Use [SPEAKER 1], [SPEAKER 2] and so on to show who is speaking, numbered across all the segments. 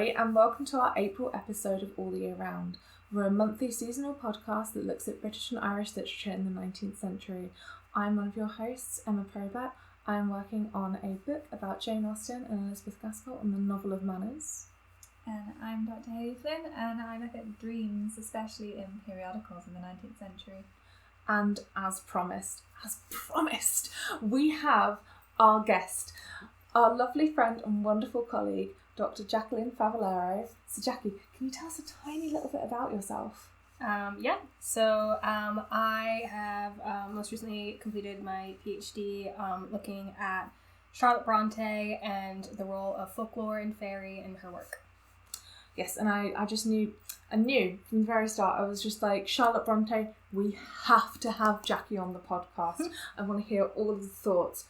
[SPEAKER 1] everybody, and welcome to our April episode of All the Year Round. We're a monthly seasonal podcast that looks at British and Irish literature in the 19th century. I'm one of your hosts, Emma Probert. I'm working on a book about Jane Austen and Elizabeth Gaskell on the novel of manners.
[SPEAKER 2] And I'm Dr. Hayley Flynn, and I look at dreams, especially in periodicals in the 19th century.
[SPEAKER 1] And as promised, we have our guest, our lovely friend and wonderful colleague, Dr. Jacqueline Favaloro. So Jackie, can you tell us a tiny little bit about yourself?
[SPEAKER 3] So I have most recently completed my PhD looking at Charlotte Brontë and the role of folklore and fairy in her work.
[SPEAKER 1] Yes, and I knew from the very start, I was just like, Charlotte Brontë, we have to have Jackie on the podcast. I want to hear all of the thoughts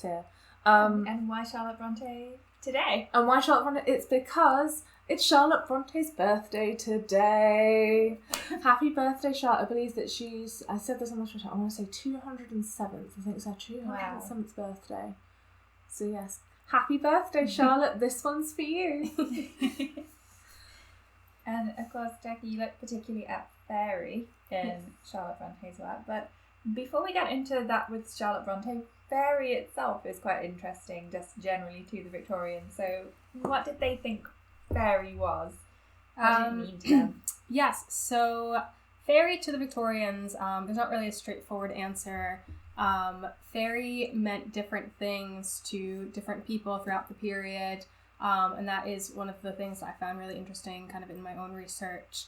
[SPEAKER 1] here.
[SPEAKER 2] And why Charlotte Brontë today?
[SPEAKER 1] And why Charlotte Brontë? It's because it's Charlotte Bronte's birthday today. Happy birthday, Charlotte. I believe that I said this on the show, I want to say 207th. I think it's her 207th birthday. So yes, happy birthday, Charlotte. This one's for you.
[SPEAKER 2] And of course, Jackie, you look particularly at fairy in Charlotte Bronte's work. But before we get into that with Charlotte Brontë, fairy itself is quite interesting, just generally to the Victorians. So what did they think fairy was? What did it mean to them?
[SPEAKER 3] Yes, so fairy to the Victorians, there's not really a straightforward answer. Fairy meant different things to different people throughout the period, and that is one of the things that I found really interesting kind of in my own research.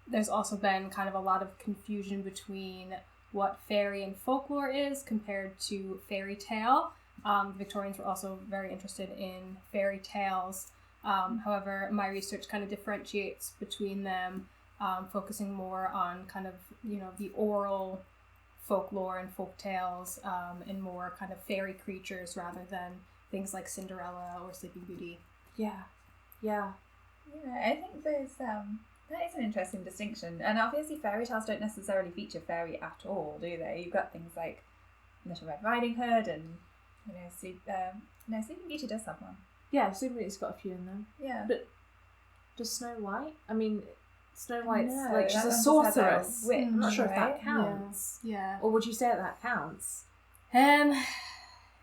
[SPEAKER 3] There's also been kind of a lot of confusion between what fairy and folklore is compared to fairy tale. The Victorians were also very interested in fairy tales. However, my research kind of differentiates between them, focusing more on kind of, the oral folklore and folk tales, and more kind of fairy creatures rather than things like Cinderella or Sleeping Beauty.
[SPEAKER 1] Yeah.
[SPEAKER 2] I think there's that is an interesting distinction. And obviously fairy tales don't necessarily feature fairy at all, do they? You've got things like Little Red Riding Hood and, Sleeping Beauty does have one.
[SPEAKER 1] Yeah, Sleeping Beauty's got a few in them.
[SPEAKER 2] Yeah.
[SPEAKER 1] But does Snow White? I mean, Snow White's
[SPEAKER 2] she's
[SPEAKER 1] a sorceress.
[SPEAKER 2] Witch,
[SPEAKER 1] I'm not sure
[SPEAKER 2] right?
[SPEAKER 1] if that counts.
[SPEAKER 3] Yeah.
[SPEAKER 1] Or would you say that counts?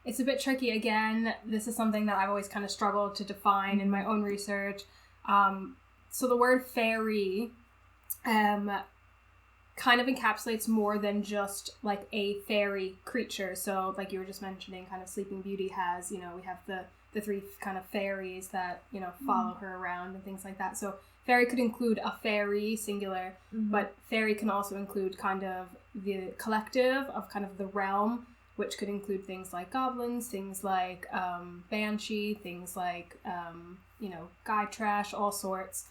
[SPEAKER 3] It's a bit tricky. Again, this is something that I've always kind of struggled to define in my own research. So the word fairy kind of encapsulates more than just like a fairy creature. So like you were just mentioning, kind of Sleeping Beauty has, we have the three kind of fairies that, follow her around and things like that. So fairy could include a fairy, singular, but fairy can also include kind of the collective of kind of the realm, which could include things like goblins, things like banshee, things like, guy trash, all sorts.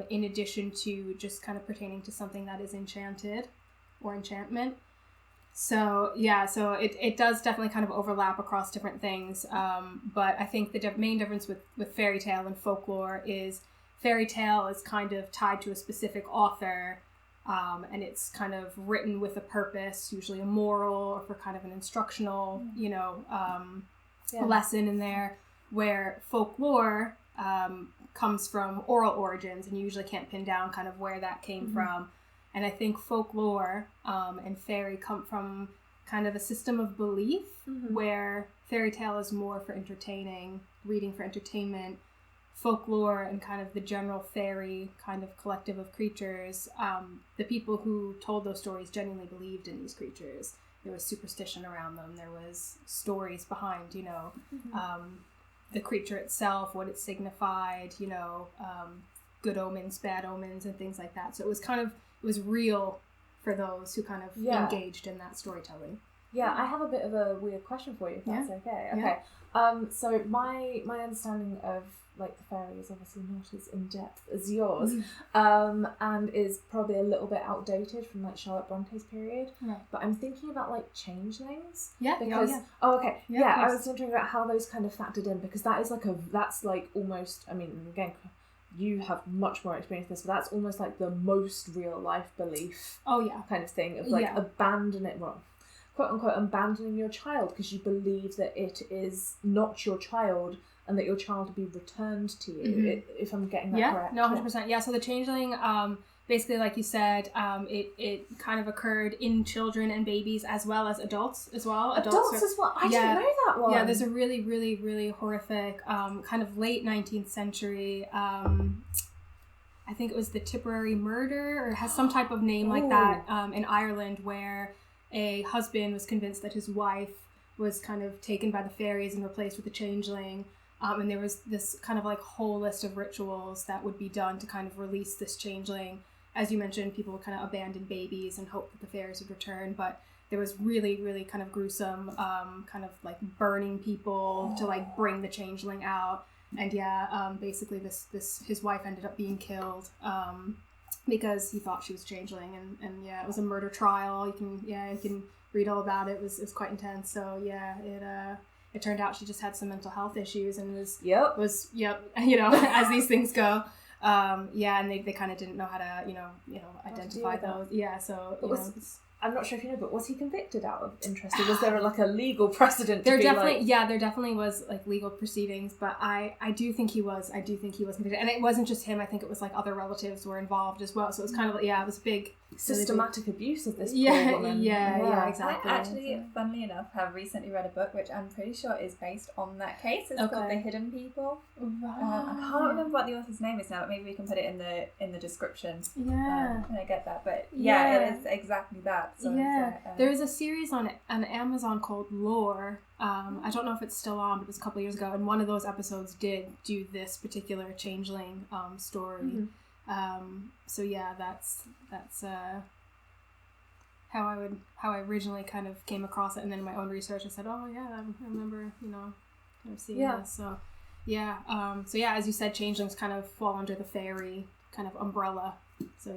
[SPEAKER 3] In addition to just kind of pertaining to something that is enchanted or enchantment. So it does definitely kind of overlap across different things. But I think the main difference with fairy tale and folklore is fairy tale is kind of tied to a specific author, and it's kind of written with a purpose, usually a moral or for kind of an instructional, lesson in there, where folklore comes from oral origins, and you usually can't pin down kind of where that came from. And I think folklore and fairy come from kind of a system of belief, where fairy tale is more for entertaining, reading for entertainment. Folklore and kind of the general fairy kind of collective of creatures, the people who told those stories genuinely believed in these creatures. There was superstition around them. There was stories behind, the creature itself, what it signified, good omens, bad omens, and things like that. So it was real for those who kind of engaged in that storytelling.
[SPEAKER 1] Yeah, I have a bit of a weird question for you, if that's okay. Okay. So my understanding of like the fairy is obviously not as in depth as yours, and is probably a little bit outdated from like Charlotte Bronte's period. Right. But I'm thinking about like changelings.
[SPEAKER 3] Yeah.
[SPEAKER 1] Because
[SPEAKER 3] I
[SPEAKER 1] was wondering about how those kind of factored in, because that is that's like almost. I mean, again, you have much more experience with this, but that's almost like the most real life belief. Kind of thing of like quote unquote abandoning your child because you believe that it is not your child and that your child would be returned to you, if I'm getting that correct.
[SPEAKER 3] No, 100%. Yeah, so the changeling, basically, like you said, it kind of occurred in children and babies as well as adults as well.
[SPEAKER 1] Adults as well? I didn't know that one.
[SPEAKER 3] Yeah, there's a really, really, really horrific, kind of late 19th century, I think it was the Tipperary murder, or it has some type of name like that, in Ireland, where a husband was convinced that his wife was kind of taken by the fairies and replaced with a changeling. And there was this kind of like whole list of rituals that would be done to kind of release this changeling. As you mentioned, people would kind of abandon babies and hope that the fairies would return, but there was really, really kind of gruesome, kind of like burning people to like bring the changeling out. And basically his wife ended up being killed because he thought she was changeling, and it was a murder trial. You can read all about it. It was quite intense. So it turned out she just had some mental health issues and was as these things go. And they kind of didn't know how to identify those. I'm
[SPEAKER 1] not sure if you know, but was he convicted out of interest? Or was there like a legal precedent?
[SPEAKER 3] There definitely was like legal proceedings, but I do think he was convicted, and it wasn't just him. I think it was like other relatives were involved as well. So it was kind of it was big
[SPEAKER 1] systematic abuse of this poor woman.
[SPEAKER 3] Yeah, exactly.
[SPEAKER 2] I actually, funnily enough, have recently read a book which I'm pretty sure is based on that case. It's called The Hidden People.
[SPEAKER 3] Right.
[SPEAKER 2] I can't remember what the author's name is now, but maybe we can put it in the description.
[SPEAKER 3] Yeah.
[SPEAKER 2] When I get that, but it is exactly that. So
[SPEAKER 3] there is a series on Amazon called Lore. I don't know if it's still on, but it was a couple of years ago, and one of those episodes did do this particular changeling story. That's how I originally kind of came across it, and then in my own research I said, I remember kind of seeing this. As you said, changelings kind of fall under the fairy kind of umbrella. So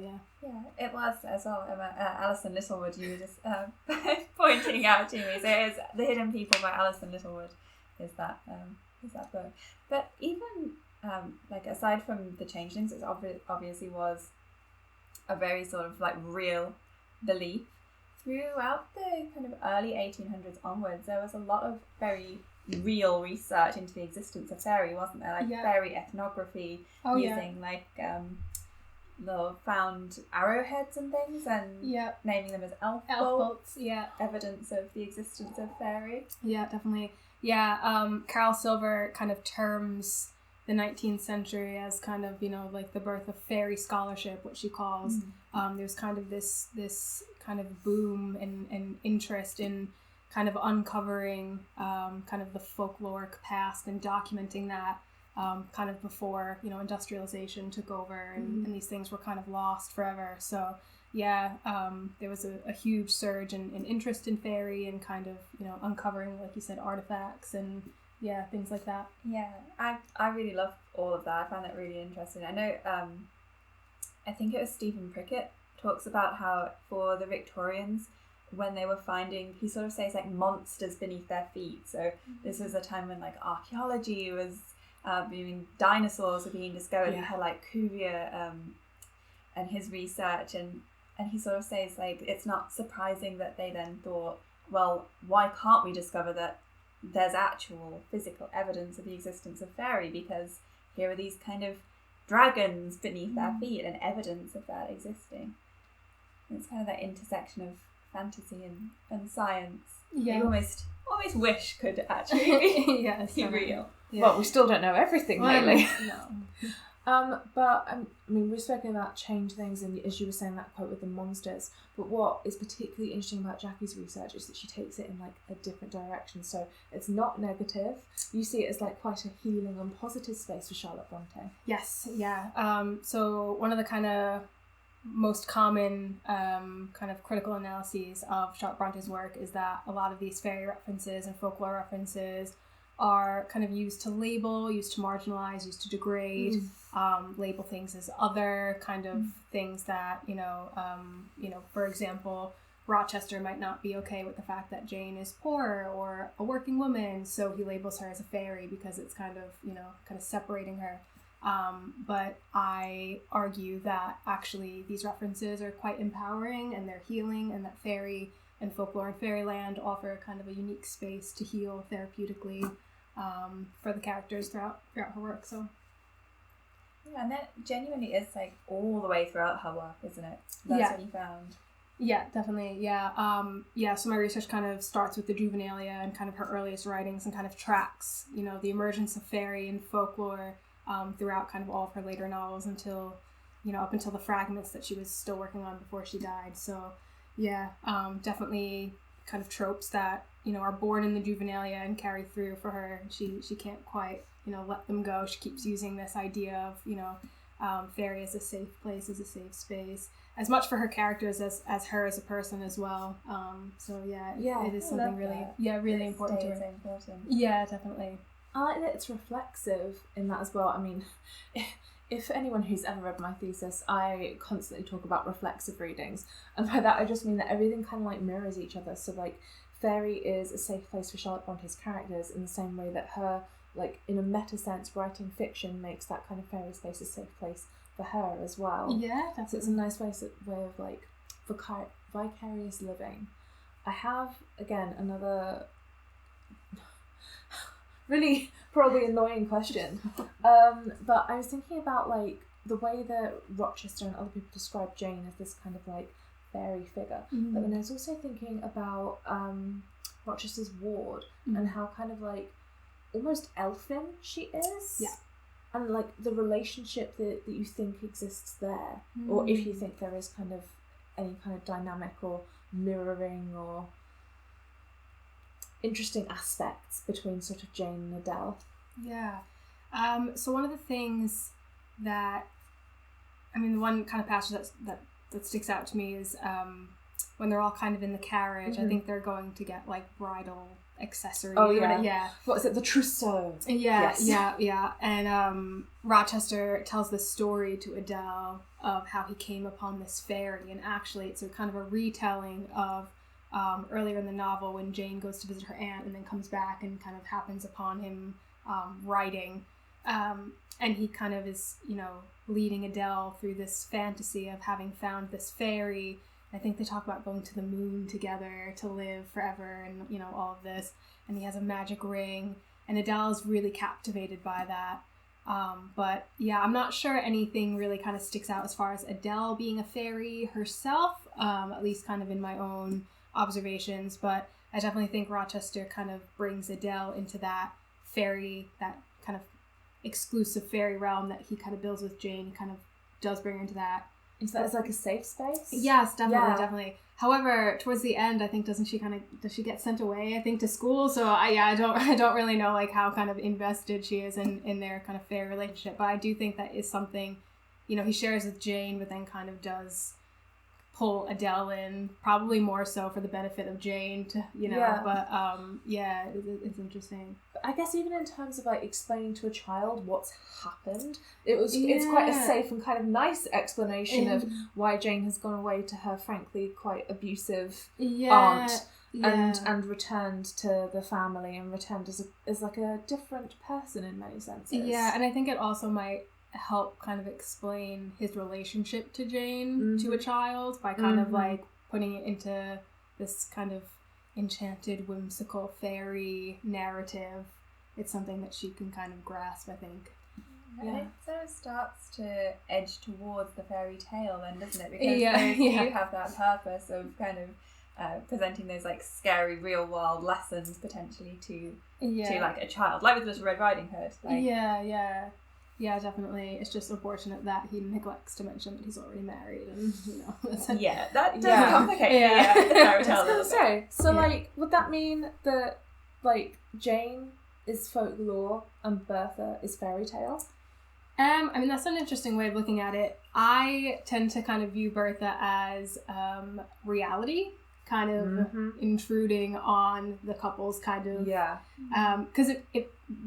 [SPEAKER 2] it was as well. Alison Littlewood, you were just pointing out to me. So it is The Hidden People by Alison Littlewood. Is that book? But even aside from the changelings, it obviously was a very sort of like real belief. Throughout the kind of early 1800s onwards, there was a lot of very real research into the existence of fairy, wasn't there? Fairy ethnography, using the found arrowheads and things, and naming them as elf bolts. Evidence of the existence of fairy.
[SPEAKER 3] Yeah, definitely. Carol Silver kind of terms the 19th century as kind of like the birth of fairy scholarship, what she calls. There's kind of this kind of boom and interest in kind of uncovering kind of the folkloric past and documenting that kind of before industrialization took over and these things were kind of lost forever. So there was a huge surge in interest in fairy and kind of uncovering, like you said, artifacts and things like that.
[SPEAKER 2] I really love all of that. I found that really interesting. I know I think it was Stephen Prickett talks about how for the Victorians, when they were finding, he sort of says like monsters beneath their feet. So this was a time when like archaeology was dinosaurs were being discovered. You had like Cuvier and his research, and he sort of says like it's not surprising that they then thought, well, why can't we discover that there's actual physical evidence of the existence of fairy, because here are these kind of dragons beneath their feet and evidence of that existing. And it's kind of that intersection of fantasy and science. You almost wish could actually be real.
[SPEAKER 1] Well, we still don't know everything, Hayley. No. But we've spoken about changelings, and as you were saying, that quote with the monsters. But what is particularly interesting about Jackie's research is that she takes it in like a different direction. So it's not negative. You see it as like quite a healing and positive space for Charlotte Brontë.
[SPEAKER 3] Yes, so one of the kind of most common kind of critical analyses of Charlotte Bronte's work is that a lot of these fairy references and folklore references are kind of used to label, used to marginalize, used to degrade, label things as other kind of things that, for example, Rochester might not be okay with the fact that Jane is poor or a working woman, so he labels her as a fairy because it's kind of separating her. But I argue that actually these references are quite empowering and they're healing, and that fairy and folklore and Fairyland offer kind of a unique space to heal therapeutically. for the characters throughout her work. So
[SPEAKER 2] yeah, and that genuinely is like all the way throughout her work, isn't it? That's what you found.
[SPEAKER 3] Yeah, definitely. Yeah. So my research kind of starts with the juvenilia and kind of her earliest writings, and kind of tracks, the emergence of fairy and folklore throughout kind of all of her later novels until, up until the fragments that she was still working on before she died. So yeah, definitely kind of tropes that, are born in the juvenilia and carry through for her. She can't quite, let them go. She keeps using this idea of, fairy as a safe place, as a safe space, as much for her characters as her as a person as well. So it is something really important to her.
[SPEAKER 2] Important.
[SPEAKER 3] Yeah, definitely.
[SPEAKER 1] I like that it's reflexive in that as well. I mean, if anyone who's ever read my thesis, I constantly talk about reflexive readings, and by that I just mean that everything kind of like mirrors each other. So like, fairy is a safe place for Charlotte Bronte's characters in the same way that her, like in a meta sense, writing fiction makes that kind of fairy space a safe place for her as well.
[SPEAKER 3] Yeah, definitely.
[SPEAKER 1] So it's a nice way of like vicarious living. I have again another really probably annoying question, but I was thinking about like the way that Rochester and other people describe Jane as this kind of like fairy figure, but then I was also thinking about Rochester's ward and how kind of like almost elfin she is.
[SPEAKER 3] Yeah.
[SPEAKER 1] And like the relationship that you think exists there, or if you think there is kind of any kind of dynamic or mirroring or interesting aspects between sort of Jane and Adele.
[SPEAKER 3] Yeah. So one of the things that, the one kind of passage that sticks out to me is when they're all kind of in the carriage. I think they're going to get like bridal accessories.
[SPEAKER 1] Oh yeah. What is it? The trousseau.
[SPEAKER 3] Yeah. And Rochester tells this story to Adele of how he came upon this fairy, and actually it's a kind of a retelling of earlier in the novel when Jane goes to visit her aunt and then comes back and kind of happens upon him writing, and he kind of is leading Adele through this fantasy of having found this fairy. I think they talk about going to the moon together to live forever and, all of this. And he has a magic ring. And Adele's really captivated by that. But yeah, I'm not sure anything really kind of sticks out as far as Adele being a fairy herself, at least kind of in my own observations. But I definitely think Rochester kind of brings Adele into that fairy, that kind of exclusive fairy realm that he kind of builds with Jane. He kind of does bring her into that.
[SPEAKER 1] Is that as like a safe space?
[SPEAKER 3] Yes, definitely. However, towards the end, I think does she get sent away? I think to school. So I don't really know like how kind of invested she is in their kind of fair relationship. But I do think that is something, he shares with Jane, but then kind of does pull Adele in, probably more so for the benefit of Jane to, but it's interesting.
[SPEAKER 1] But I guess even in terms of like explaining to a child what's happened, it's quite a safe and kind of nice explanation of why Jane has gone away to her frankly quite abusive aunt and returned to the family and returned as like a different person in many senses.
[SPEAKER 3] Yeah, and I think it also might help kind of explain his relationship to Jane to a child by kind of like putting it into this kind of enchanted, whimsical fairy narrative. It's something that she can kind of grasp, I think.
[SPEAKER 2] And it sort of starts to edge towards the fairy tale then, doesn't it? Because those do have that purpose of kind of presenting those like scary real world lessons potentially to like a child, like with Little Red Riding Hood. Like,
[SPEAKER 3] Yeah, definitely. It's just unfortunate that he neglects to mention that he's already married, and
[SPEAKER 2] that does complicate the fairy tale a little bit.
[SPEAKER 1] So like, would that mean that like Jane is folklore and Bertha is fairy tale?
[SPEAKER 3] That's an interesting way of looking at it. I tend to kind of view Bertha as reality, kind of intruding on the couple's kind of because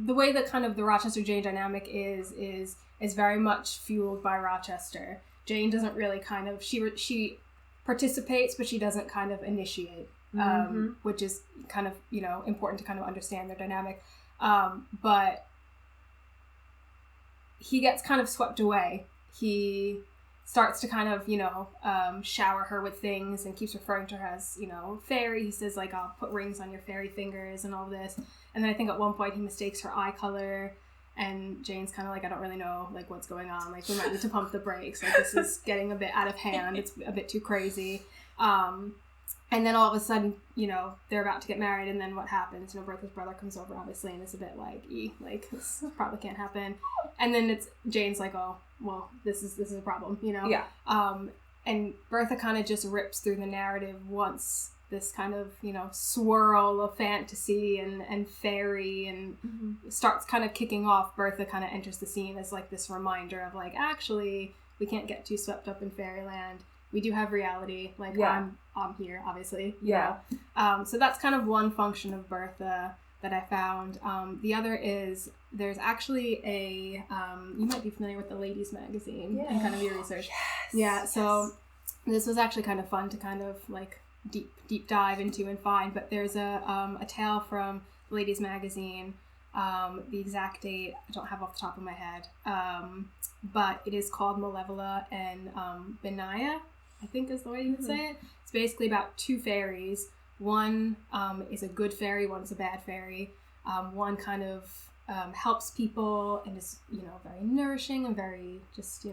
[SPEAKER 3] the way that kind of the Rochester Jane dynamic is very much fueled by Rochester. Jane doesn't really kind of she participates, but she doesn't kind of initiate, which is kind of important to kind of understand their dynamic. But he gets kind of swept away. He starts to kind of, shower her with things and keeps referring to her as, fairy. He says, like, I'll put rings on your fairy fingers and all this. And then I think at one point he mistakes her eye color, and Jane's kind of like, I don't really know, like, what's going on. Like, we might need to pump the brakes. Like, this is getting a bit out of hand. It's a bit too crazy. And then all of a sudden, they're about to get married, and then what happens? Bertha's brother comes over, obviously, and it's a bit like, this probably can't happen. And then Jane's like, oh, well, this is a problem,
[SPEAKER 1] Yeah.
[SPEAKER 3] And Bertha kind of just rips through the narrative once this kind of, swirl of fantasy and fairy and starts kind of kicking off. Bertha kind of enters the scene as, like, this reminder of, like, actually, we can't get too swept up in Fairyland. We do have reality, like, I'm here, obviously. So that's kind of one function of Bertha that I found. The other is, there's actually a, you might be familiar with the Ladies magazine and kind of your research. So this was actually kind of fun to kind of, like, deep dive into and find, but there's a tale from Ladies magazine. The exact date I don't have off the top of my head, but it is called Malevola and Benaya, I think is the way you would say it. It's basically about two fairies. One is a good fairy, one is a bad fairy. One kind of helps people and is, very nourishing and very just,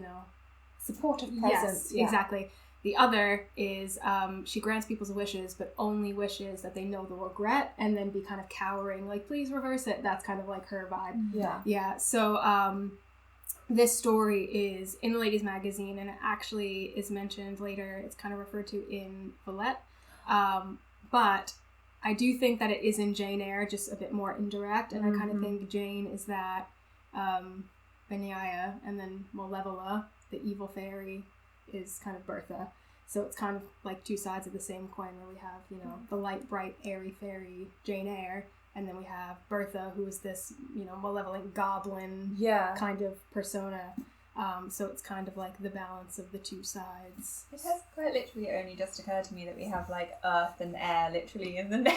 [SPEAKER 1] supportive presence.
[SPEAKER 3] Yes, exactly. The other is she grants people's wishes, but only wishes that they know they'll regret, and then be kind of cowering, like, please reverse it. That's kind of like her vibe. Yeah. So this story is in the Ladies magazine, and it actually is mentioned later. It's kind of referred to in Villette. But I do think that it is in Jane Eyre, just a bit more indirect, and I kind of think Jane is that Benaya, and then Malevola, the evil fairy, is kind of Bertha. So it's kind of like two sides of the same coin, where we have, the light, bright, airy fairy Jane Eyre, and then we have Bertha, who is this, malevolent goblin kind of persona. So it's kind of like the balance of the two sides.
[SPEAKER 2] It has quite literally only just occurred to me that we have, like, earth and air literally in the name.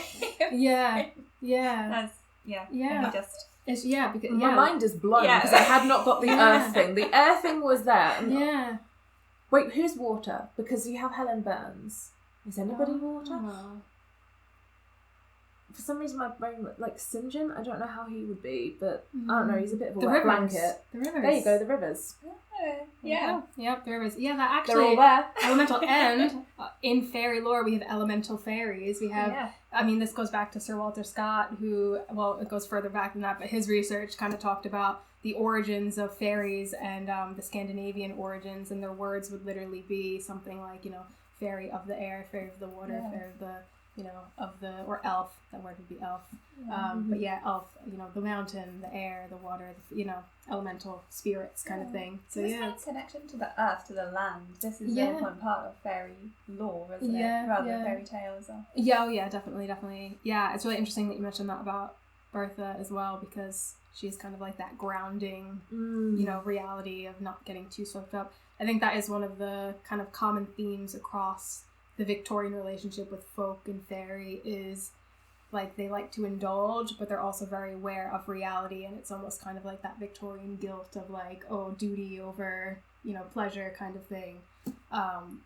[SPEAKER 3] That's,
[SPEAKER 2] only just...
[SPEAKER 3] It's, because
[SPEAKER 1] my mind is blown because I had not got the earth thing. The air thing was there. Wait, who's water? Because you have Helen Burns. Is anybody water? For some reason, my brain, like, St. John, I don't know how he would be, but I don't know, he's a bit of a wet blanket.
[SPEAKER 3] The rivers.
[SPEAKER 1] There you go, the rivers.
[SPEAKER 3] Yep, the rivers. Yeah, that actually...
[SPEAKER 1] They're all there.
[SPEAKER 3] Elemental, and in fairy lore, we have elemental fairies. We have, I mean, this goes back to Sir Walter Scott, who, well, it goes further back than that, but his research kind of talked about the origins of fairies and the Scandinavian origins, and their words would literally be something like, fairy of the air, fairy of the water, fairy of the... or elf, that word would be elf. But elf, the mountain, the air, the water, elemental spirits kind of thing. So
[SPEAKER 2] this kind of connection to the earth, to the land. This is the important part of fairy lore, isn't it? Rather than fairy tale as well.
[SPEAKER 3] Definitely. Yeah, it's really interesting that you mentioned that about Bertha as well, because she's kind of like that grounding, reality of not getting too swept up. I think that is one of the kind of common themes across the Victorian relationship with folk and fairy, is like they like to indulge, but they're also very aware of reality, and it's almost kind of like that Victorian guilt of, like, duty over pleasure kind of thing.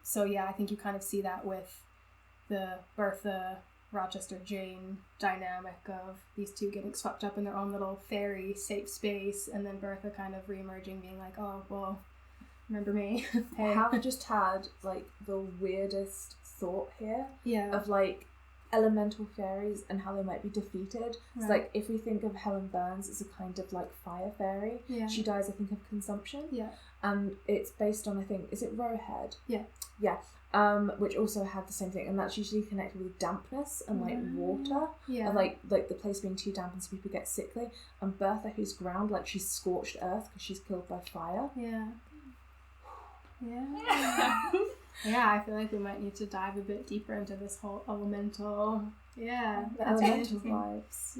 [SPEAKER 3] So I think you kind of see that with the Bertha Rochester Jane dynamic of these two getting swept up in their own little fairy safe space, and then Bertha kind of reemerging, being like, oh well, remember me.
[SPEAKER 1] Hey. I have just had, like, the weirdest thought here of, like, elemental fairies and how they might be defeated. It's like, if we think of Helen Burns as a kind of, like, fire fairy, she dies, I think, of consumption. And it's based on, I think, is it Rowhead? Which also had the same thing, and that's usually connected with dampness and, like, water, and like the place being too damp and so people get sickly. And Bertha, who's ground, like, she's scorched earth because she's killed by fire. I feel like we might need to dive a bit deeper into this whole elemental, the elemental vibes.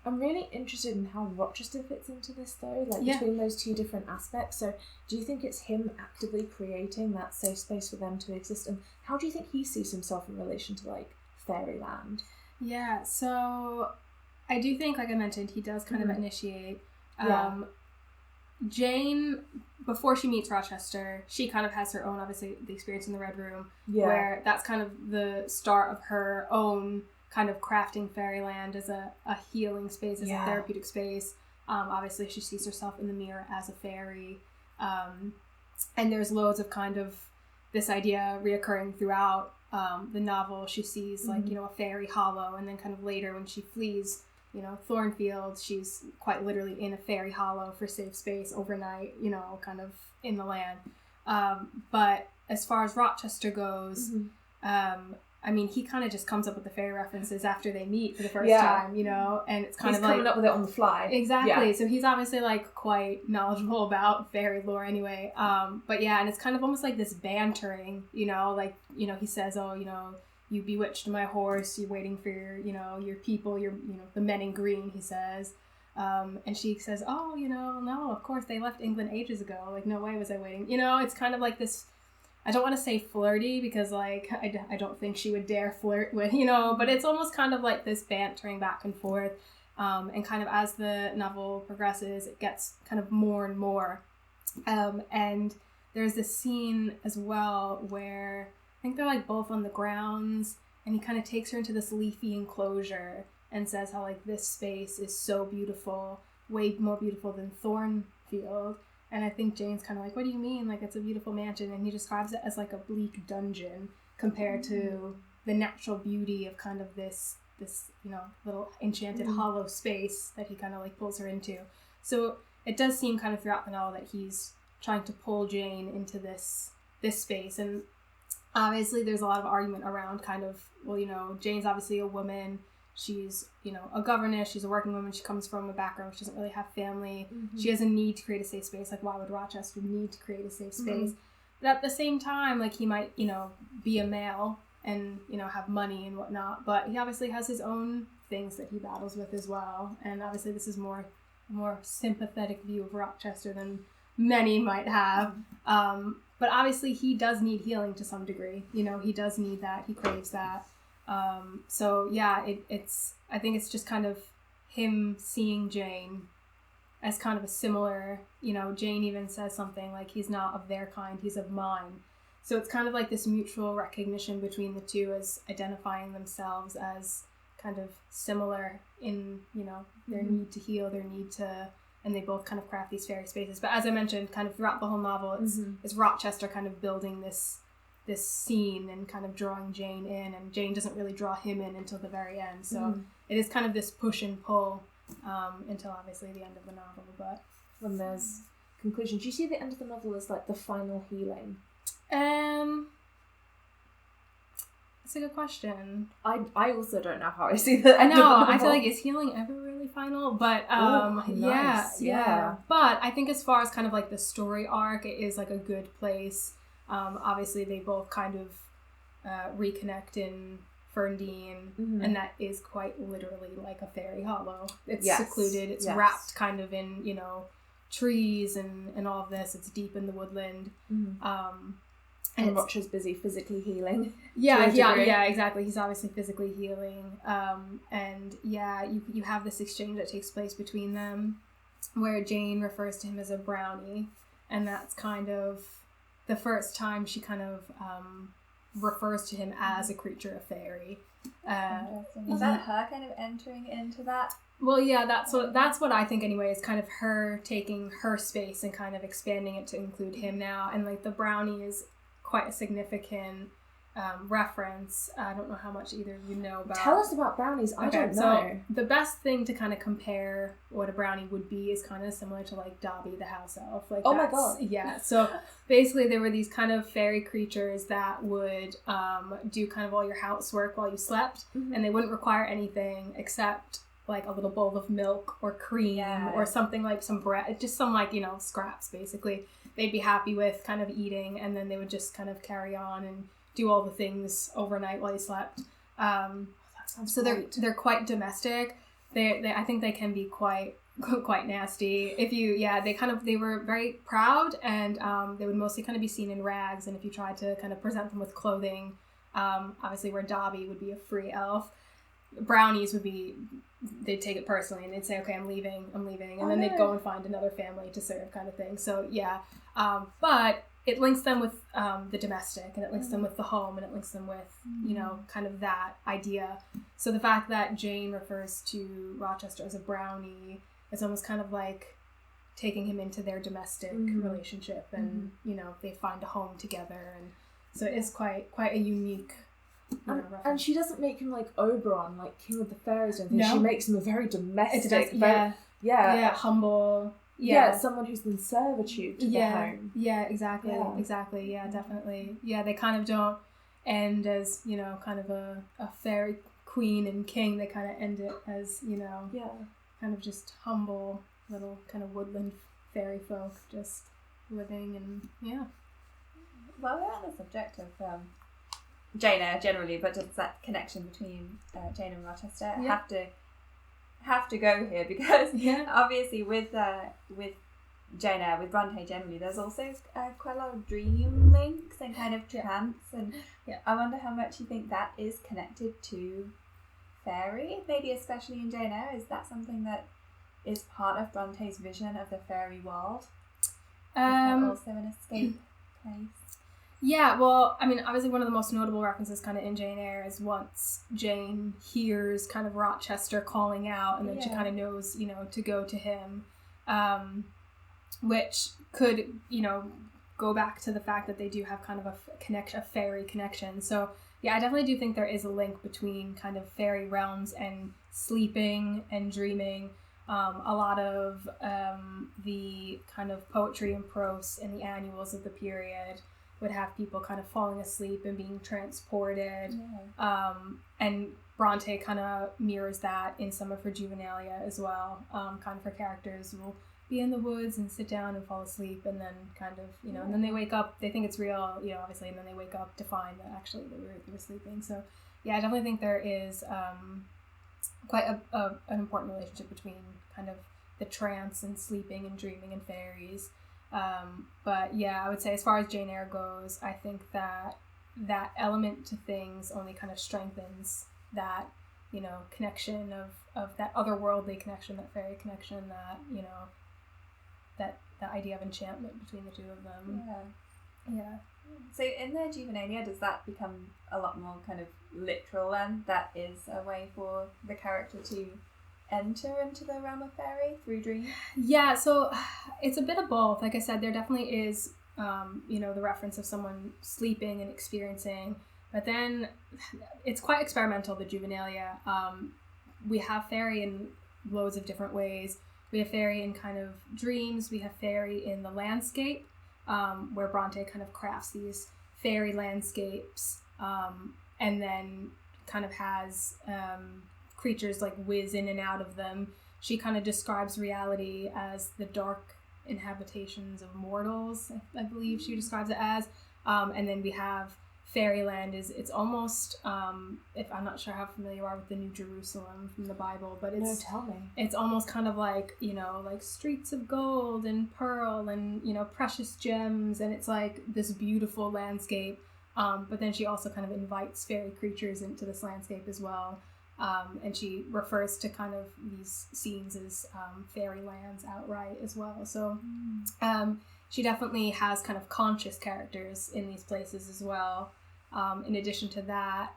[SPEAKER 1] I'm really interested in how Rochester fits into this, though, like, between those two different aspects. So do you think it's him actively creating that safe space for them to exist, and how do you think he sees himself in relation to, like, Fairyland?
[SPEAKER 3] So I do think, like I mentioned, he does kind of initiate. Jane, before she meets Rochester, she kind of has her own, obviously, the experience in the Red Room, where that's kind of the start of her own kind of crafting Fairyland as a healing space, as a therapeutic space. Obviously, she sees herself in the mirror as a fairy. And there's loads of kind of this idea reoccurring throughout the novel. She sees, like, you know, a fairy hollow, and then kind of later when she flees, you know, Thornfield, she's quite literally in a fairy hollow for safe space overnight, you know, kind of in the land. But as far as Rochester goes, I mean, he kind of just comes up with the fairy references after they meet for the first time, you know, and it's kind of like...
[SPEAKER 1] He's coming up with it on the fly.
[SPEAKER 3] Exactly. Yeah. So he's obviously, like, quite knowledgeable about fairy lore anyway. But yeah, and it's kind of almost like this bantering, you know, like, you know, he says, oh, you know, you bewitched my horse, you're waiting for your, you know, your people, your, you know, the men in green, he says. And she says, oh, you know, no, of course, they left England ages ago. Like, no way was I waiting. You know, it's kind of like this... I don't want to say flirty because, like, I don't think she would dare flirt with, you know, but it's almost kind of like this bantering back and forth. And kind of as the novel progresses, it gets kind of more and more. And there's this scene as well where I think they're, like, both on the grounds, and he kind of takes her into this leafy enclosure and says how, like, this space is so beautiful, way more beautiful than Thornfield. And I think Jane's kind of like, what do you mean? Like, it's a beautiful mansion. And he describes it as like a bleak dungeon compared to the natural beauty of kind of this, you know, little enchanted hollow space that he kind of like pulls her into. So it does seem kind of throughout the novel that he's trying to pull Jane into this space. And obviously there's a lot of argument around kind of, well, you know, Jane's obviously a woman. She's, you know, a governess. She's a working woman. She comes from a background where she doesn't really have family. She has a need to create a safe space. Like, why would Rochester need to create a safe space? But at the same time, like, he might, you know, be a male and, you know, have money and whatnot. But he obviously has his own things that he battles with as well. And obviously this is a more sympathetic view of Rochester than many might have. But obviously he does need healing to some degree. You know, he does need that. He craves that. So yeah, it's I think it's just kind of him seeing Jane as kind of a similar, you know, Jane even says something like, he's not of their kind, he's of mine. So it's kind of like this mutual recognition between the two as identifying themselves as kind of similar in, you know, their need to heal, their need to, and they both kind of craft these fairy spaces. But as I mentioned, kind of throughout the whole novel, it's Rochester kind of building this scene and kind of drawing Jane in, and Jane doesn't really draw him in until the very end. So it is kind of this push and pull until obviously the end of the novel. But
[SPEAKER 1] when there's conclusion, do you see the end of the novel as like the final healing?
[SPEAKER 3] That's a good question.
[SPEAKER 1] I also don't know how I see that.
[SPEAKER 3] I know. I feel like, is healing ever really final? But
[SPEAKER 1] nice.
[SPEAKER 3] yeah. But I think as far as kind of like the story arc, it is like a good place. Obviously, they both kind of reconnect in Ferndean, and that is quite literally like a fairy hollow. It's secluded. It's wrapped kind of in, you know, trees and all of this. It's deep in the woodland.
[SPEAKER 1] And Rocher's busy physically healing.
[SPEAKER 3] Yeah, exactly. He's obviously physically healing. And yeah, you have this exchange that takes place between them where Jane refers to him as a brownie, and that's kind of the first time she kind of refers to him as a creature of fairy.
[SPEAKER 2] Interesting. Is that her kind of entering into that?
[SPEAKER 3] Well, yeah, that's what I think anyway, is kind of her taking her space and kind of expanding it to include him now. And like the brownie is quite a significant reference. I don't know how much either of you know about.
[SPEAKER 1] Tell us about brownies. I don't know.
[SPEAKER 3] So the best thing to kind of compare what a brownie would be is kind of similar to like Dobby the house elf. Like,
[SPEAKER 1] oh my god.
[SPEAKER 3] Yeah. So basically there were these kind of fairy creatures that would do kind of all your housework while you slept, and they wouldn't require anything except like a little bowl of milk or cream or something, like some bread, just some like, you know, scraps basically they'd be happy with kind of eating, and then they would just kind of carry on and do all the things overnight while you slept. So they're quite domestic. They I think they can be quite nasty. If you they were very proud, and they would mostly kind of be seen in rags, and if you tried to kind of present them with clothing, obviously where Dobby would be a free elf. brownies would be, they'd take it personally and they'd say, okay, I'm leaving, and then they'd go and find another family to serve, kind of thing. So yeah, but it links them with the domestic, and it links them with the home, and it links them with, you know, kind of that idea. So the fact that Jane refers to Rochester as a brownie is almost kind of like taking him into their domestic relationship, and you know, they find a home together, and so it is quite a unique.
[SPEAKER 1] And she doesn't make him like Oberon, like King of the Fairies or anything. No. She makes him a very domestic,
[SPEAKER 3] humble.
[SPEAKER 1] Yeah, someone who's in servitude to the home.
[SPEAKER 3] Yeah, exactly. Yeah, definitely. Yeah, they kind of don't end as, you know, kind of a fairy queen and king. They kind of end it as, you know, kind of just humble little kind of woodland fairy folk just living, and
[SPEAKER 2] Well, we're on the subject of Jane Eyre generally, but just that connection between Jane and Rochester. Have to go here because obviously with Jane Eyre, with Brontë generally, there's also quite a lot of dream links and kind of trance, and I wonder how much you think that is connected to fairy, maybe especially in Jane Eyre. Is that something that is part of Bronte's vision of the fairy world? Is that also an escape place?
[SPEAKER 3] Yeah, well, I mean, obviously one of the most notable references kind of in Jane Eyre is once Jane hears kind of Rochester calling out, and then she kind of knows, you know, to go to him, which could, you know, go back to the fact that they do have kind of a fairy connection. So, yeah, I definitely do think there is a link between kind of fairy realms and sleeping and dreaming. A lot of the kind of poetry and prose in the annuals of the period would have people kind of falling asleep and being transported. And Brontë kind of mirrors that in some of her juvenilia as well. Kind of her characters will be in the woods and sit down and fall asleep, and then kind of, you know, and then they wake up, they think it's real, you know, obviously, and then they wake up to find that actually they were sleeping. So yeah, I definitely think there is quite an important relationship between kind of the trance and sleeping and dreaming and fairies. But yeah, I would say as far as Jane Eyre goes, I think that element to things only kind of strengthens that, you know, connection of that otherworldly connection, that fairy connection, that, you know, that idea of enchantment between the two of them. Yeah.
[SPEAKER 2] So in their juvenilia, does that become a lot more kind of literal then? That is a way for the character to enter into the realm of fairy through dreams? Yeah,
[SPEAKER 3] so it's a bit of both. Like I said, there definitely is, you know, the reference of someone sleeping and experiencing, but then it's quite experimental, the juvenilia. We have fairy in loads of different ways. We have fairy in kind of dreams. We have fairy in the landscape, where Brontë kind of crafts these fairy landscapes, and then kind of has creatures like whiz in and out of them. She kind of describes reality as the dark inhabitations of mortals, I believe she describes it as. And then we have Fairyland it's almost, if I'm not sure how familiar you are with the New Jerusalem from the Bible, but it's,
[SPEAKER 1] no, tell me.
[SPEAKER 3] It's almost kind of like, you know, like streets of gold and pearl and, you know, precious gems, and it's like this beautiful landscape. But then she also kind of invites fairy creatures into this landscape as well. And she refers to kind of these scenes as fairylands outright as well. So she definitely has kind of conscious characters in these places as well. In addition to that,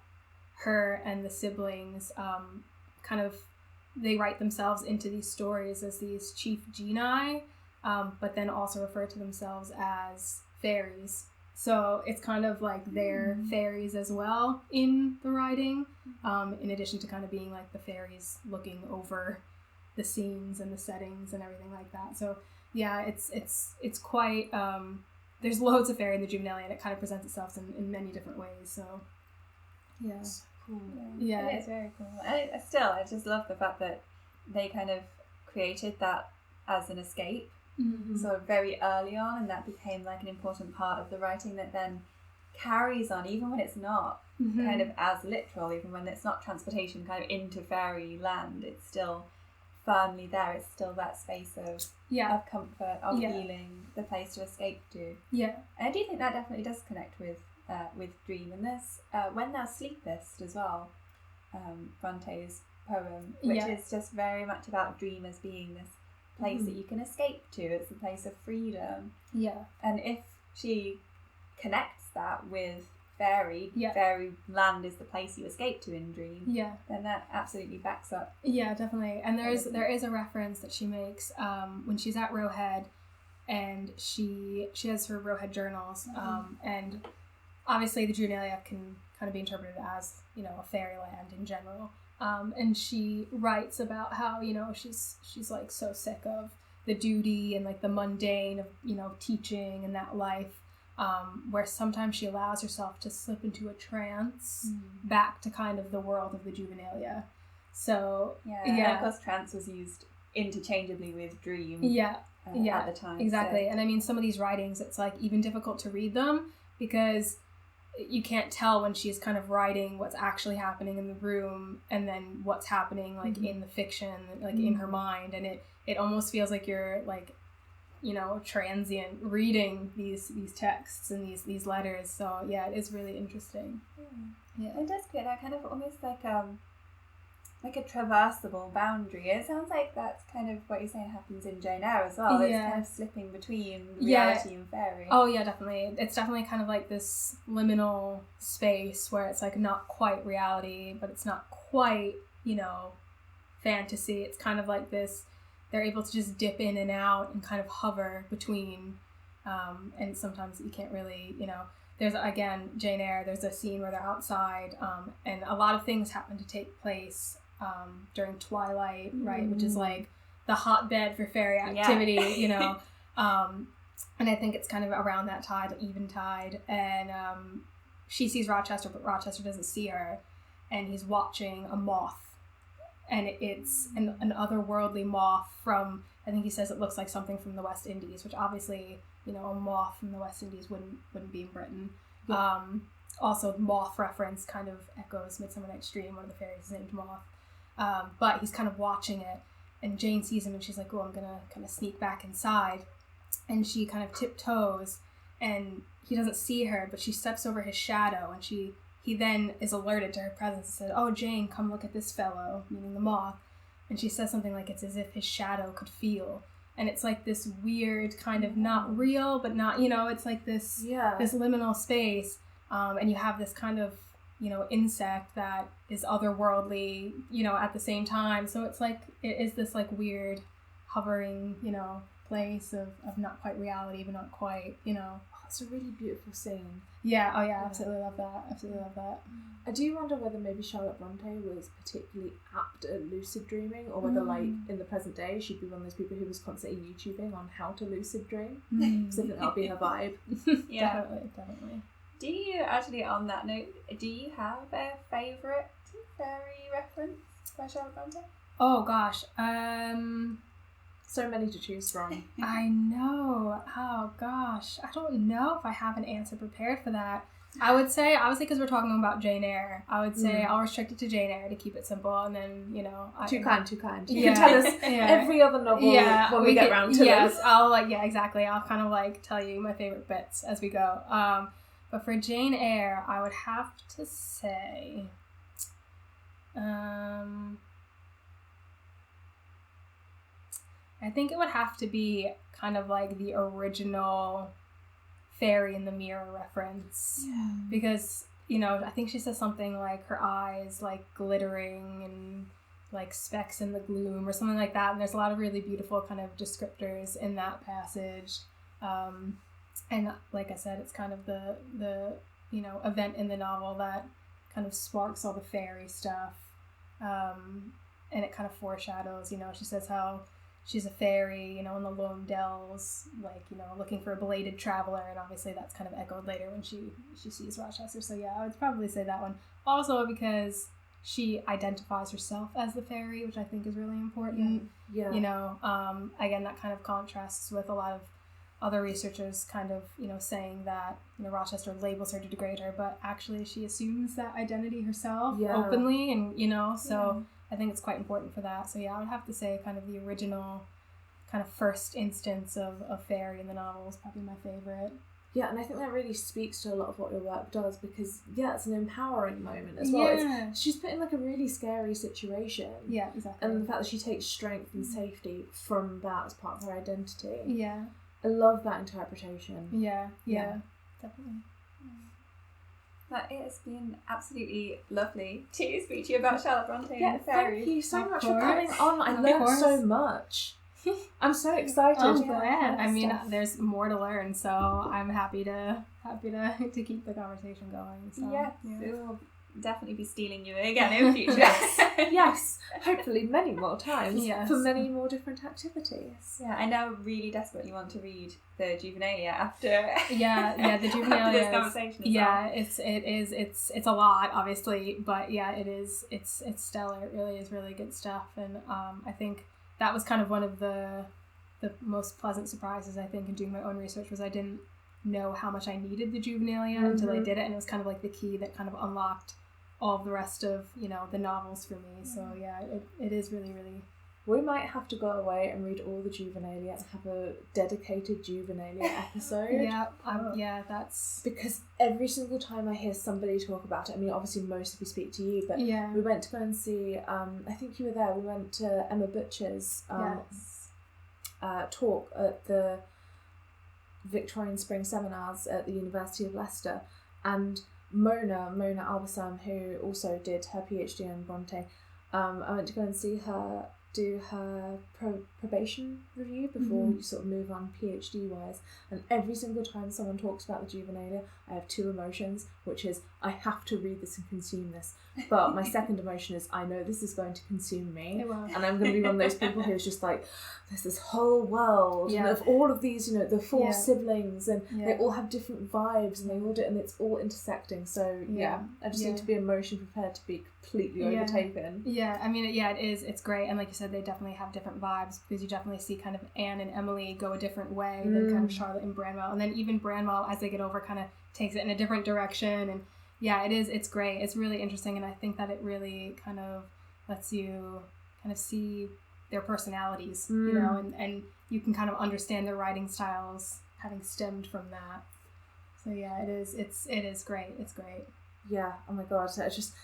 [SPEAKER 3] her and the siblings kind of, they write themselves into these stories as these chief genii, but then also refer to themselves as fairies. So it's kind of like they're fairies as well in the writing, in addition to kind of being like the fairies looking over the scenes and the settings and everything like that. So yeah, it's quite, there's loads of fairy in the juvenilia, and it kind of presents itself in many different ways. So yeah.
[SPEAKER 1] Cool.
[SPEAKER 2] Yeah, it is very cool. I just love the fact that they kind of created that as an escape. Sort of very early on, and that became like an important part of the writing that then carries on even when it's not kind of as literal, even when it's not transportation kind of into fairyland, it's still firmly there. It's still that space of comfort, of healing, the place to escape to. And I do think that definitely does connect with dream, and there's when thou sleepest as well. Bronte's poem, which is just very much about dream as being this place that you can escape to. It's a place of freedom.
[SPEAKER 3] Yeah.
[SPEAKER 2] And if she connects that with Fairyland is the place you escape to in dream.
[SPEAKER 3] Yeah.
[SPEAKER 2] Then that absolutely backs up.
[SPEAKER 3] Yeah, definitely. And there is a reference that she makes when she's at Rowhead, and she has her Rowhead journals, and obviously the Juvenalia can kind of be interpreted as, you know, a fairyland in general. And she writes about how, you know, she's like so sick of the duty and like the mundane of, you know, teaching and that life, where sometimes she allows herself to slip into a trance back to kind of the world of the Juvenalia. So
[SPEAKER 2] and of course trance was used interchangeably with dream at the time.
[SPEAKER 3] Exactly.
[SPEAKER 2] So.
[SPEAKER 3] And I mean, some of these writings, it's like even difficult to read them because you can't tell when she's kind of writing what's actually happening in the room and then what's happening like in the fiction, like in her mind. And it almost feels like you're like, you know, transient reading these texts and these letters. So yeah, it is really interesting.
[SPEAKER 2] Yeah. It does create that kind of almost like a traversable boundary. It sounds like that's kind of what you're saying happens in Jane Eyre as well. It's kind of slipping between reality and fairy.
[SPEAKER 3] Oh yeah, definitely. It's definitely kind of like this liminal space where it's like not quite reality, but it's not quite, you know, fantasy. It's kind of like this, they're able to just dip in and out and kind of hover between, and sometimes you can't really, you know, there's, again, Jane Eyre, there's a scene where they're outside, and a lot of things happen to take place during twilight, right, which is like the hotbed for fairy activity, you know, and I think it's kind of around that tide, like eventide, and she sees Rochester, but Rochester doesn't see her, and he's watching a moth, and it's an otherworldly moth from, I think he says it looks like something from the West Indies, which obviously, you know, a moth from the West Indies wouldn't be in Britain. Yeah. Also, the moth reference kind of echoes Midsummer Night's Dream, one of the fairies is named Moth. But he's kind of watching it, and Jane sees him, and she's like, oh, I'm gonna kind of sneak back inside. And she kind of tiptoes, and he doesn't see her, but she steps over his shadow, and he then is alerted to her presence and said, oh, Jane, come look at this fellow, meaning the moth. And she says something like, it's as if his shadow could feel. And it's like this weird kind of not real, but not, you know, it's like this liminal space. And you have this kind of, you know, insect that is otherworldly, you know, at the same time. So it's like, it is this like weird hovering, you know, place of not quite reality, but not quite, you know.
[SPEAKER 1] Oh, it's a really beautiful scene.
[SPEAKER 3] Yeah, oh yeah, absolutely love that. Absolutely love that.
[SPEAKER 1] I do wonder whether maybe Charlotte Brontë was particularly apt at lucid dreaming, or whether, like, in the present day, she'd be one of those people who was constantly YouTubing on how to lucid dream. Because I think that'll be her vibe.
[SPEAKER 2] Yeah,
[SPEAKER 3] definitely.
[SPEAKER 2] Do you, actually, on that note, do you have a favourite fairy reference by Charlotte Brontë?
[SPEAKER 3] Oh gosh,
[SPEAKER 1] so many to choose from.
[SPEAKER 3] I know. Oh gosh, I don't know if I have an answer prepared for that. I would say, obviously, because we're talking about Jane Eyre, I would say I'll restrict it to Jane Eyre to keep it simple, and then, you know... Too kind. You
[SPEAKER 1] can tell us every other novel when we get round to this.
[SPEAKER 3] Yes, I'll, like, yeah, exactly. I'll kind of, like, tell you my favourite bits as we go. But for Jane Eyre, I would have to say... I think it would have to be kind of like the original Fairy in the Mirror reference. Yeah. Because, you know, I think she says something like her eyes like glittering and like specks in the gloom or something like that. And there's a lot of really beautiful kind of descriptors in that passage. And like I said, it's kind of the you know, event in the novel that kind of sparks all the fairy stuff. And it kind of foreshadows, you know, she says how she's a fairy, you know, in the lone dells, like, you know, looking for a belated traveler, and obviously that's kind of echoed later when she sees Rochester. So yeah, I would probably say that one. Also because she identifies herself as the fairy, which I think is really important. Yeah. You know, again, that kind of contrasts with a lot of other researchers kind of, you know, saying that, you know, Rochester labels her to degrade her, but actually she assumes that identity herself openly, and, you know, so... I think it's quite important for that. So yeah, I would have to say kind of the original kind of first instance of fairy in the novel is probably my favorite.
[SPEAKER 1] Yeah, and I think that really speaks to a lot of what your work does, because it's an empowering moment as well.
[SPEAKER 3] Yeah.
[SPEAKER 1] She's put in like a really scary situation.
[SPEAKER 3] Yeah, exactly.
[SPEAKER 1] And the fact that she takes strength and safety from that as part of her identity.
[SPEAKER 3] Yeah.
[SPEAKER 1] I love that interpretation.
[SPEAKER 3] Yeah, definitely.
[SPEAKER 2] But it has been absolutely lovely to speak to you about Charlotte Brontë and the fairies.
[SPEAKER 1] Thank you so
[SPEAKER 3] Of
[SPEAKER 1] much
[SPEAKER 3] course.
[SPEAKER 1] for coming on. I
[SPEAKER 3] Of
[SPEAKER 1] learned
[SPEAKER 3] course.
[SPEAKER 1] so much. I'm so excited.
[SPEAKER 3] I'm glad. I mean,
[SPEAKER 1] Stuff.
[SPEAKER 3] there's more to learn, so I'm happy to keep the conversation going. So,
[SPEAKER 2] Yes, we will definitely be stealing you again in future.
[SPEAKER 1] Yes, hopefully many more times
[SPEAKER 3] Yes.
[SPEAKER 1] for many more different activities.
[SPEAKER 2] Yeah, I now really desperately want to read the Juvenilia after.
[SPEAKER 3] Yeah, the Juvenilia.
[SPEAKER 2] After this conversation.
[SPEAKER 3] It's a lot, obviously, but it's stellar. It really is really good stuff, and I think that was kind of one of the most pleasant surprises, I think, in doing my own research, was I didn't know how much I needed the Juvenilia until I did it, and it was kind of like the key that kind of unlocked all of the rest of, the novels for me. So it is really, really...
[SPEAKER 1] We might have to go away and read all the Juvenilia and have a dedicated Juvenilia episode.
[SPEAKER 3] That's...
[SPEAKER 1] Because every single time I hear somebody talk about it, I mean, obviously most of you speak to you, but we went to go and see, I think you were there, we went to Emma Butcher's talk at the Victorian Spring Seminars at the University of Leicester, and Mona Albasam, who also did her PhD in Brontë, I went to go and see her do her probation review before you sort of move on PhD wise, and every single time someone talks about the Juvenilia, I have two emotions, which is I have to read this and consume this, but my second emotion is I know this is going to consume me, and I'm going to be one of those people who's just like, there's this whole world of all of these, the four siblings, and they all have different vibes, and they all do, and it's all intersecting. So I just need to be emotion prepared to be completely overtaken.
[SPEAKER 3] I mean, it is. It's great, and like you said, they definitely have different vibes, because you definitely see kind of Anne and Emily go a different way than kind of Charlotte and Branwell, and then even Branwell, as they get over, kind of takes it in a different direction, and it's great. It's really interesting, and I think that it really kind of lets you kind of see their personalities, and you can kind of understand their writing styles having stemmed from that. So it is great. It's great.
[SPEAKER 1] Yeah, oh my god, so I just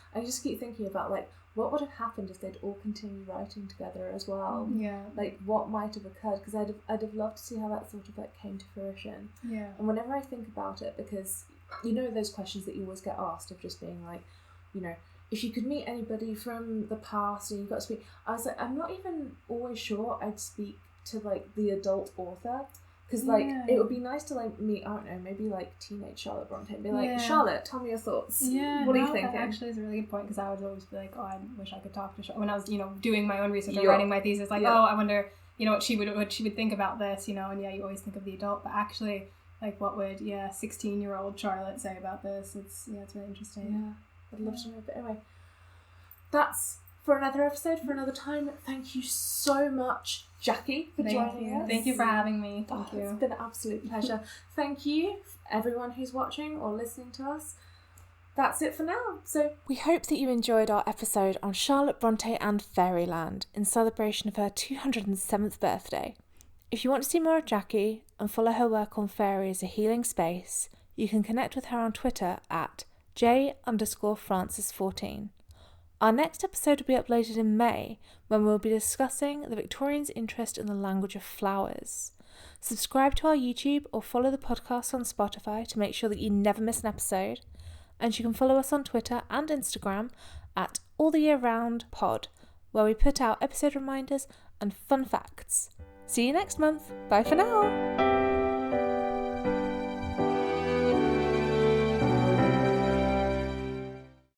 [SPEAKER 1] keep thinking about, like, what would have happened if they'd all continued writing together as well?
[SPEAKER 3] Yeah.
[SPEAKER 1] Like, what might have occurred, because I'd have loved to see how that sort of, like, came to fruition.
[SPEAKER 3] Yeah.
[SPEAKER 1] And whenever I think about it, because, those questions that you always get asked of just being like, if you could meet anybody from the past and you got to speak, I was like, I'm not even always sure I'd speak to, like, the adult author. Because, like, it would be nice to, like, meet, I don't know, maybe, like, teenage Charlotte Brontë and be like, Charlotte, tell me your thoughts. What are you thinking?
[SPEAKER 3] That actually is a really good point, because I would always be like, oh, I wish I could talk to Charlotte. When I was, doing my own research and writing my thesis, like, oh, I wonder, what she would think about this, and you always think of the adult, but actually, like, what would, 16-year-old Charlotte say about this? It's really interesting.
[SPEAKER 1] Yeah, I'd love to know. But anyway, that's for another episode, for another time. Thank you so much, Jackie, for joining us.
[SPEAKER 3] Thank you for having me. Thank you.
[SPEAKER 1] It's been an absolute pleasure. Thank you, everyone who's watching or listening to us. That's it for now. So we hope that you enjoyed our episode on Charlotte Brontë and Fairyland in celebration of her 207th birthday. If you want to see more of Jackie and follow her work on Fairy as a healing space, you can connect with her on Twitter at j_Francis14. Our next episode will be uploaded in May, when we'll be discussing the Victorians' interest in the language of flowers. Subscribe to our YouTube or follow the podcast on Spotify to make sure that you never miss an episode. And you can follow us on Twitter and Instagram at alltheyearroundpod, where we put out episode reminders and fun facts. See you next month. Bye for now.